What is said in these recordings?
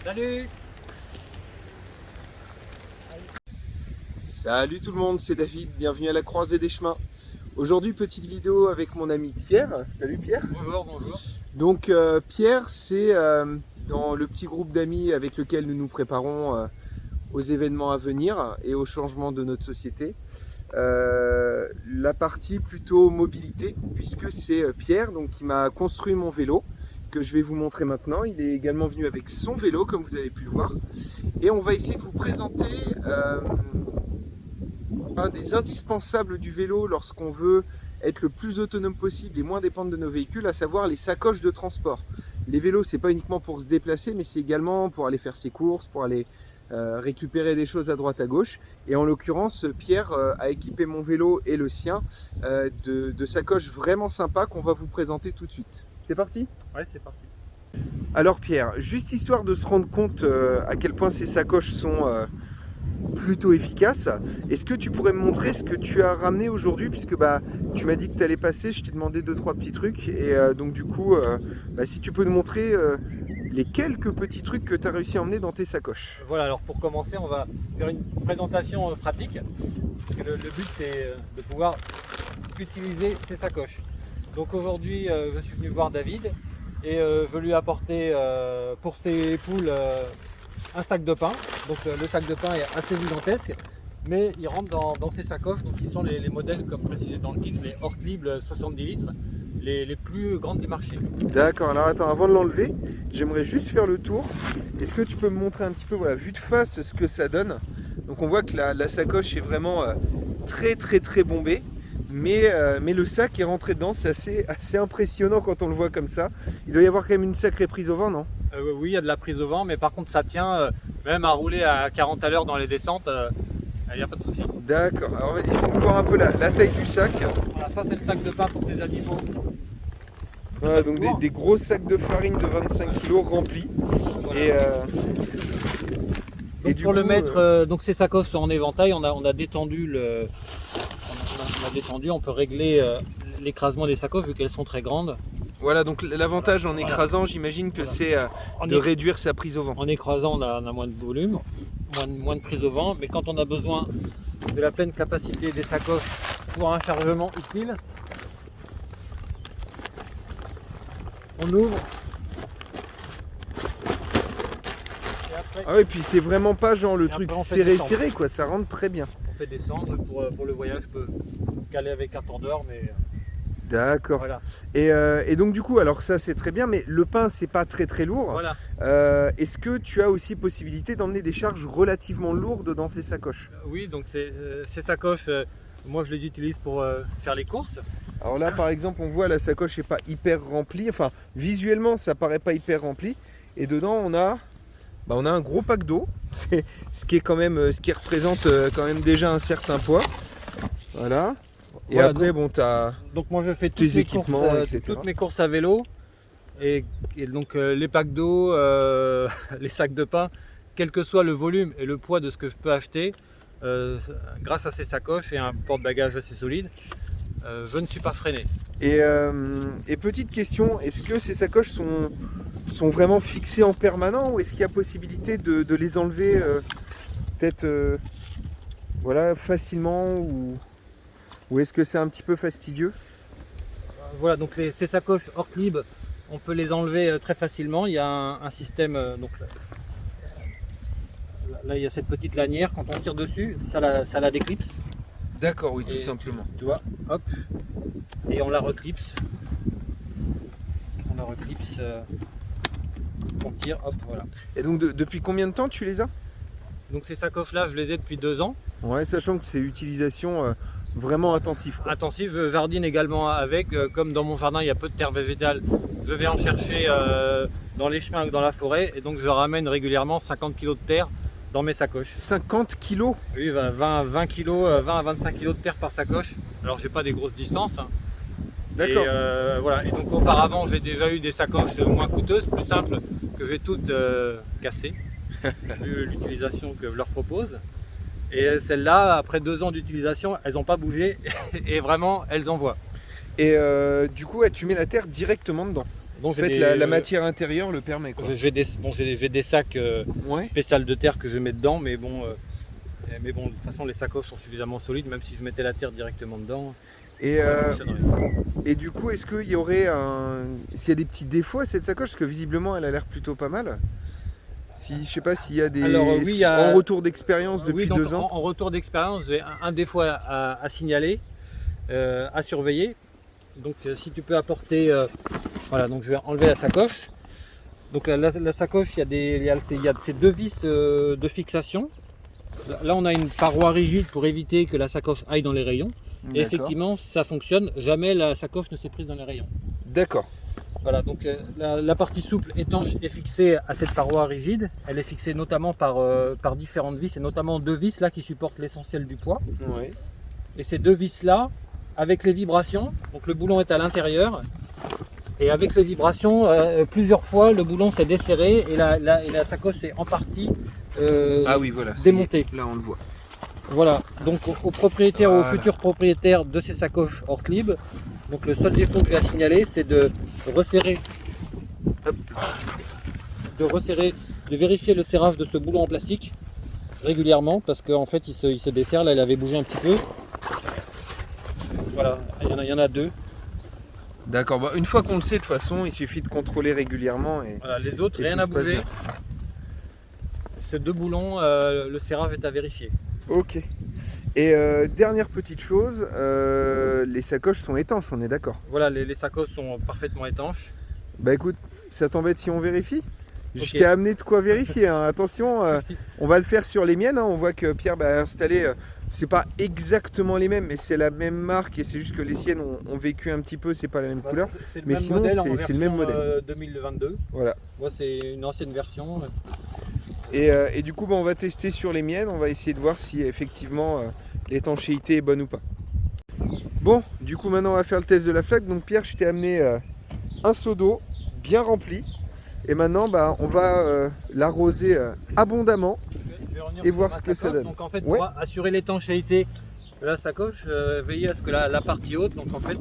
Salut! Salut tout le monde, c'est David, bienvenue à la croisée des chemins. Aujourd'hui, petite vidéo avec mon ami Pierre. Salut Pierre. Bonjour, bonjour. Donc Pierre, c'est dans le petit groupe d'amis avec lequel nous nous préparons aux événements à venir et au changement de notre société. La partie plutôt mobilité, puisque c'est Pierre donc, qui m'a construit mon vélo, que je vais vous montrer maintenant. Il est également venu avec son vélo, comme vous avez pu le voir. Et on va essayer de vous présenter un des indispensables du vélo lorsqu'on veut être le plus autonome possible et moins dépendre de nos véhicules, à savoir les sacoches de transport. Les vélos, c'est pas uniquement pour se déplacer, mais c'est également pour aller faire ses courses, pour aller récupérer des choses à droite à gauche. Et en l'occurrence, Pierre a équipé mon vélo et le sien de sacoches vraiment sympas qu'on va vous présenter tout de suite. C'est parti ? Ouais, c'est parti. Alors Pierre, juste histoire de se rendre compte à quel point ces sacoches sont plutôt efficaces, est-ce que tu pourrais me montrer ce que tu as ramené aujourd'hui, puisque tu m'as dit que tu allais passer, je t'ai demandé 2-3 petits trucs, et donc du coup, si tu peux nous montrer les quelques petits trucs que tu as réussi à emmener dans tes sacoches. Voilà, alors pour commencer, on va faire une présentation pratique, parce que le but c'est de pouvoir utiliser ces sacoches. Donc aujourd'hui, je suis venu voir David, et je lui ai apporté pour ses poules un sac de pain. Donc le sac de pain est assez gigantesque, mais il rentre dans ces sacoches, donc qui sont les modèles comme précisé dans le kit, les Ortlieb 70 litres, les plus grandes du marché. D'accord, alors attends, avant de l'enlever, j'aimerais juste faire le tour. Est-ce que tu peux me montrer un petit peu, voilà, vue de face, ce que ça donne? Donc on voit que la sacoche est vraiment très bombée. Mais le sac est rentré dedans, c'est assez impressionnant quand on le voit comme ça. Il doit y avoir quand même une sacrée prise au vent, non? Oui, il y a de la prise au vent, mais par contre ça tient même à rouler à 40 à l'heure dans les descentes, il n'y a pas de souci. D'accord, alors vas-y, fais-nous voir un peu la taille du sac. Voilà, ça c'est le sac de pain pour tes animaux. Voilà, donc des gros sacs de farine de 25 kg remplis. Voilà. Et pour le mettre, donc ces sacoches sont en éventail, on a détendu on peut régler l'écrasement des sacoches vu qu'elles sont très grandes. Voilà, donc l'avantage en écrasant, j'imagine que c'est de réduire sa prise au vent. En écrasant, on a moins de volume, moins de prise au vent, mais quand on a besoin de la pleine capacité des sacoches pour un chargement utile, on ouvre. Et après, ah oui, puis c'est vraiment pas genre le truc serré descendre. quoi, ça rentre très bien. On fait descendre pour le voyage, je peux caler avec un tendeur, mais D'accord. voilà. Et donc du coup, alors ça c'est très bien, mais le pain c'est pas très lourd. Voilà. Est-ce que tu as aussi possibilité d'emmener des charges relativement lourdes dans ces sacoches? Oui, donc ces sacoches, moi je les utilise pour faire les courses. Alors là par exemple on voit la sacoche n'est pas hyper remplie, enfin visuellement ça paraît pas hyper rempli. Et dedans on a un gros pack d'eau, ce qui représente quand même déjà un certain poids. Voilà. Et voilà, après tu as donc moi je fais toutes mes courses à vélo. Et donc les packs d'eau, les sacs de pain, quel que soit le volume et le poids de ce que je peux acheter, grâce à ces sacoches et un porte-bagages assez solide, je ne suis pas freiné. Et petite question, est-ce que ces sacoches sont vraiment fixées en permanent ou est-ce qu'il y a possibilité de les enlever peut-être facilement ou est-ce que c'est un petit peu fastidieux? Voilà, donc ces sacoches Ortlieb, on peut les enlever très facilement. Il y a un système, donc là il y a cette petite lanière, quand on tire dessus, ça la déclipse. D'accord, oui, tout simplement. Tu vois, hop, et on la reclipse. On tire, hop, voilà. Et donc depuis combien de temps tu les as? Donc ces sacoches-là, je les ai depuis 2 ans. Ouais, sachant que c'est utilisation vraiment intensive, quoi. Intensive, je jardine également avec, comme dans mon jardin il y a peu de terre végétale, je vais en chercher dans les chemins ou dans la forêt, et donc je ramène régulièrement 50 kg de terre dans mes sacoches. 50 kg? Oui, 20 à 25 kg de terre par sacoche. Alors j'ai pas des grosses distances. Hein. D'accord. Et voilà. Et donc auparavant j'ai déjà eu des sacoches moins coûteuses, plus simples, que j'ai toutes cassées, vu l'utilisation que je leur propose. Et celles-là, après 2 ans d'utilisation, elles n'ont pas bougé et vraiment elles envoient. Et du coup, tu mets la terre directement dedans? Donc En fait, la matière intérieure le permet, quoi. J'ai des sacs Ouais. spéciaux de terre que je mets dedans, mais bon, de toute façon les sacoches sont suffisamment solides, même si je mettais la terre directement dedans, Et, ça fonctionnerait. et du coup, est-ce qu'il y aurait est-ce qu'il y a des petits défauts à cette sacoche? Parce que visiblement, elle a l'air plutôt pas mal. Je sais pas s'il y a des. Alors, oui, il y a- En retour d'expérience depuis Oui, donc, 2 ans. en retour d'expérience, j'ai un défaut à signaler, à surveiller. Donc si tu peux apporter, voilà, donc je vais enlever la sacoche. Donc la sacoche, il y a ces 2 vis de fixation. Là on a une paroi rigide pour éviter que la sacoche aille dans les rayons. Et D'accord. effectivement ça fonctionne, jamais la sacoche ne s'est prise dans les rayons. D'accord. Voilà, donc la partie souple étanche est fixée à cette paroi rigide. Elle est fixée notamment par différentes vis, et notamment 2 vis là qui supportent l'essentiel du poids. Ouais. Et ces 2 vis là, avec les vibrations, donc le boulon est à l'intérieur, et avec les vibrations, plusieurs fois le boulon s'est desserré et la sacoche est en partie Ah oui, voilà. démontée. Là, on le voit. Voilà, donc aux propriétaires, Voilà. aux futurs propriétaires de ces sacoches Ortlieb, donc le seul défaut que j'ai à signaler, c'est de resserrer, Hop. de vérifier le serrage de ce boulon en plastique régulièrement, parce qu'en fait il se desserre. Là il avait bougé un petit peu. Voilà, il y en a 2. D'accord. Bah, une fois qu'on le sait, de toute façon, il suffit de contrôler régulièrement. Voilà, les autres, Et rien tout à se passe bouger. bien. Ces 2 boulons, le serrage est à vérifier. Ok. Et dernière petite chose, les sacoches sont étanches, on est d'accord? Voilà, les sacoches sont parfaitement étanches. Bah écoute, ça t'embête si on vérifie? Je Ok. t'ai amené de quoi vérifier, hein. Attention, on va le faire sur les miennes, hein. On voit que Pierre a installé, c'est pas exactement les mêmes, mais c'est la même marque, et c'est juste que les siennes ont vécu un petit peu, c'est pas la même couleur. C'est le Mais même sinon, modèle en c'est le même version, modèle. 2022. Voilà. Moi c'est une ancienne version. Et du coup, bah, on va tester sur les miennes, on va essayer de voir si effectivement l'étanchéité est bonne ou pas. Bon, du coup maintenant on va faire le test de la flaque. Donc Pierre, je t'ai amené un seau d'eau bien rempli. Et maintenant, bah, on va l'arroser abondamment. Je vais revenir Et sur voir ma ce que ça sacoche. donne. Donc en fait, Ouais. pour assurer l'étanchéité de la sacoche, veillez à ce que la partie haute, donc en fait,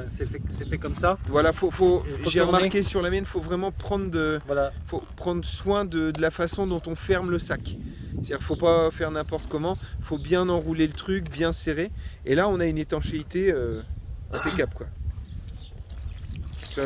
c'est fait comme ça. Voilà, Il faut j'ai tourner. remarqué sur la mienne, faut vraiment Voilà, faut prendre soin de la façon dont on ferme le sac. C'est-à-dire faut pas faire n'importe comment, faut bien enrouler le truc, bien serrer. Et là, on a une étanchéité impeccable, quoi. Ça,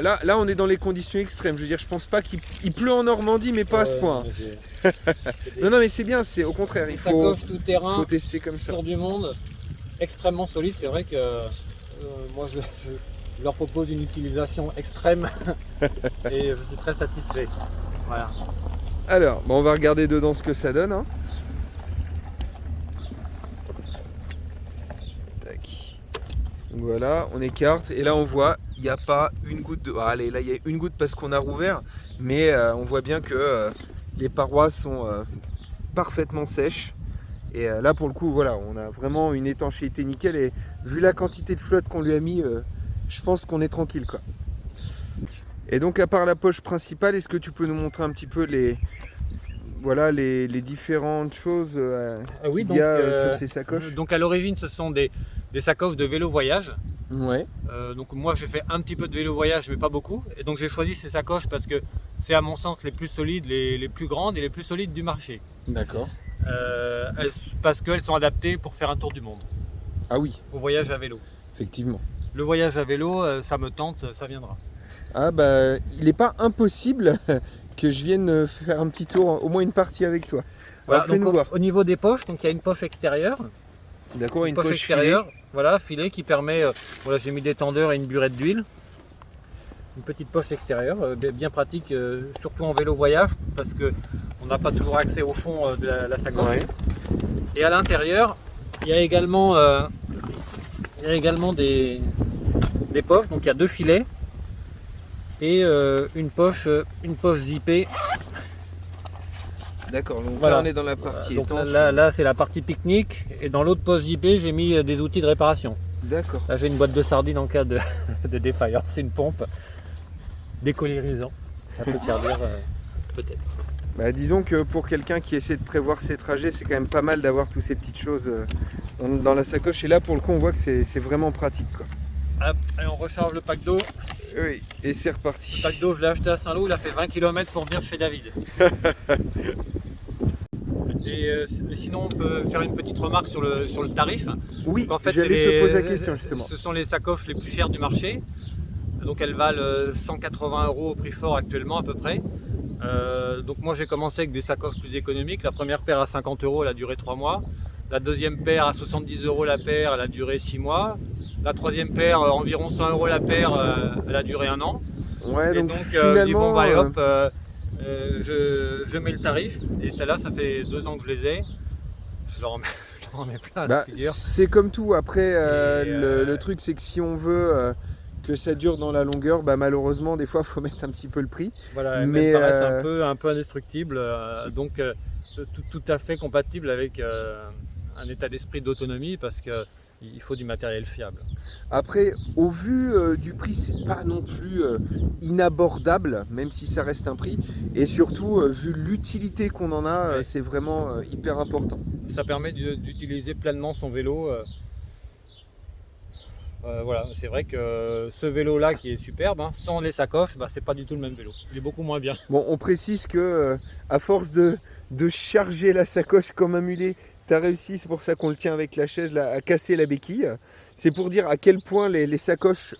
là, on est dans les conditions extrêmes. Je veux dire, je pense pas qu'il pleut en Normandie, mais pas à ce point. Non, mais c'est bien. C'est au contraire. Des Il faut sacoches tout terrain, tester comme ça. tour du monde, extrêmement solide. C'est vrai que moi je leur propose une utilisation extrême et je suis très satisfait. Voilà. Alors, bon, on va regarder dedans ce que ça donne, hein. Tac. Donc voilà, on écarte et là on voit, il n'y a pas une goutte de... Ah, allez, là il y a une goutte parce qu'on a rouvert, mais on voit bien que les parois sont parfaitement sèches. Et là pour le coup, voilà, on a vraiment une étanchéité nickel et vu la quantité de flotte qu'on lui a mis, je pense qu'on est tranquille, quoi. Et donc à part la poche principale, est-ce que tu peux nous montrer un petit peu les différentes choses Oui, qu'il y a donc, sur ces sacoches? Donc à l'origine, ce sont des sacoches de vélo voyage. Ouais, Donc moi j'ai fait un petit peu de vélo voyage mais pas beaucoup, et donc j'ai choisi ces sacoches parce que c'est à mon sens les plus solides, les plus grandes et les plus solides du marché. d'accord. Parce qu'elles sont adaptées pour faire un tour du monde, Ah oui, au voyage à vélo. effectivement. Le voyage à vélo, ça me tente, ça viendra. Ah bah, il n'est pas impossible que je vienne faire un petit tour, au moins une partie avec toi. Voilà, Alors fais-nous donc, voir. au niveau des poches, donc il y a une poche extérieure, D'accord, une poche extérieure, voilà, filet qui permet, voilà, j'ai mis des tendeurs et une burette d'huile. Une petite poche extérieure, bien pratique, surtout en vélo voyage, parce qu'on n'a pas toujours accès au fond de la sacoche. Ouais. Et à l'intérieur, il y a également, des poches, donc il y a 2 filets et une poche zippée. D'accord, donc Voilà. là on est dans la partie Donc étanche. là c'est la partie pique-nique, et dans l'autre poche zippée j'ai mis des outils de réparation. D'accord. Là j'ai une boîte de sardines en cas de défaillance, c'est une pompe décollérisant, ça peut servir peut-être. Bah, disons que pour quelqu'un qui essaie de prévoir ses trajets, c'est quand même pas mal d'avoir toutes ces petites choses dans la sacoche. Et là pour le coup on voit que c'est vraiment pratique, quoi. Hop, et on recharge le pack d'eau. Oui, et c'est Le reparti. pack d'eau, je l'ai acheté à Saint-Lô, il a fait 20 km pour venir chez David. Et sinon, on peut faire une petite remarque sur le tarif. Oui, Donc, en fait, j'allais c'est te poser la question justement. Ce sont les sacoches les plus chères du marché. Donc elles valent 180 € au prix fort actuellement à peu près. Donc moi j'ai commencé avec des sacoches plus économiques. La première paire à 50 €, elle a duré 3 mois. La deuxième paire à 70 € la paire, elle a duré 6 mois. La troisième paire, environ 100 € la paire, elle a duré 1 an. Ouais, Et donc donc je dis bon finalement, bah allez, hop, je mets le tarif. Et celle-là, ça fait 2 ans que je les ai. Je leur en mets, je leur en mets plein à la figure. c'est comme tout. Après, Et, le truc, c'est que si on veut que ça dure dans la longueur, bah, malheureusement, des fois, il faut mettre un petit peu le prix. Voilà, Mais elles paraissent un peu indestructibles, donc tout à fait compatible avec un état d'esprit d'autonomie parce qu'il faut du matériel fiable. après, au vu du prix, c'est pas non plus inabordable, même si ça reste un prix. Et surtout, vu l'utilité qu'on en a, Ouais. c'est vraiment hyper important. Ça permet d'utiliser pleinement son vélo. Voilà, c'est vrai que ce vélo-là qui est superbe, hein, sans les sacoches, bah, c'est pas du tout le même vélo. Il est beaucoup moins bien. Bon, on précise que à force de charger la sacoche comme un mulet, tu as réussi, c'est pour ça qu'on le tient avec la chaise, là, à casser la béquille. C'est pour dire à quel point les sacoches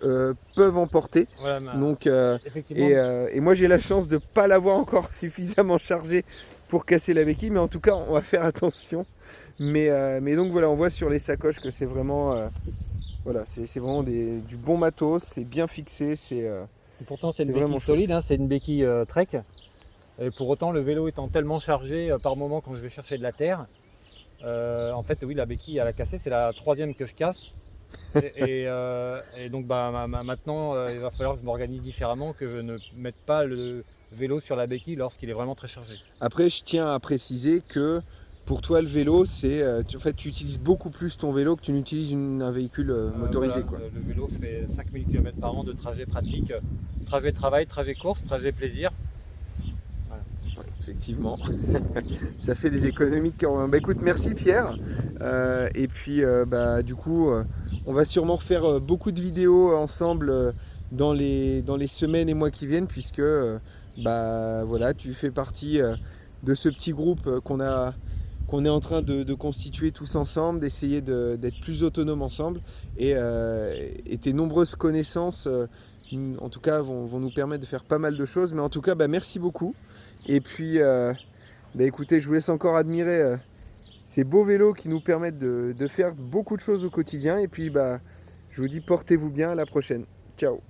peuvent emporter. Voilà, Donc, effectivement, et moi j'ai la chance de ne pas l'avoir encore suffisamment chargé pour casser la béquille, mais en tout cas on va faire attention. Mais donc voilà, on voit sur les sacoches que c'est vraiment, voilà, c'est vraiment du bon matos, c'est bien fixé, pourtant c'est une c'est vraiment béquille solide, hein, c'est une béquille Trek. Et pour autant, le vélo étant tellement chargé par moment quand je vais chercher de la terre, en fait, oui, la béquille elle a cassé, c'est la troisième que je casse. Et donc bah, maintenant, il va falloir que je m'organise différemment, que je ne mette pas le vélo sur la béquille lorsqu'il est vraiment très chargé. Après, je tiens à préciser que pour toi, le vélo, en fait, tu utilises beaucoup plus ton vélo que tu n'utilises un véhicule motorisé, Voilà, quoi. le vélo, je fais 5000 km par an de trajet pratique, trajet travail, trajet course, trajet plaisir. Ouais, effectivement, ça fait des économies de cœur. Bah écoute, merci Pierre. Et puis, bah, du coup, on va sûrement refaire beaucoup de vidéos ensemble dans les semaines et mois qui viennent, puisque bah, voilà, tu fais partie de ce petit groupe qu'on est en train de constituer tous ensemble, d'essayer d'être plus autonomes ensemble. Et tes nombreuses connaissances, en tout cas, vont nous permettre de faire pas mal de choses. Mais en tout cas, bah, merci beaucoup. Et puis, bah, écoutez, je vous laisse encore admirer ces beaux vélos qui nous permettent de faire beaucoup de choses au quotidien. Et puis, bah, je vous dis, portez-vous bien, à la prochaine. Ciao.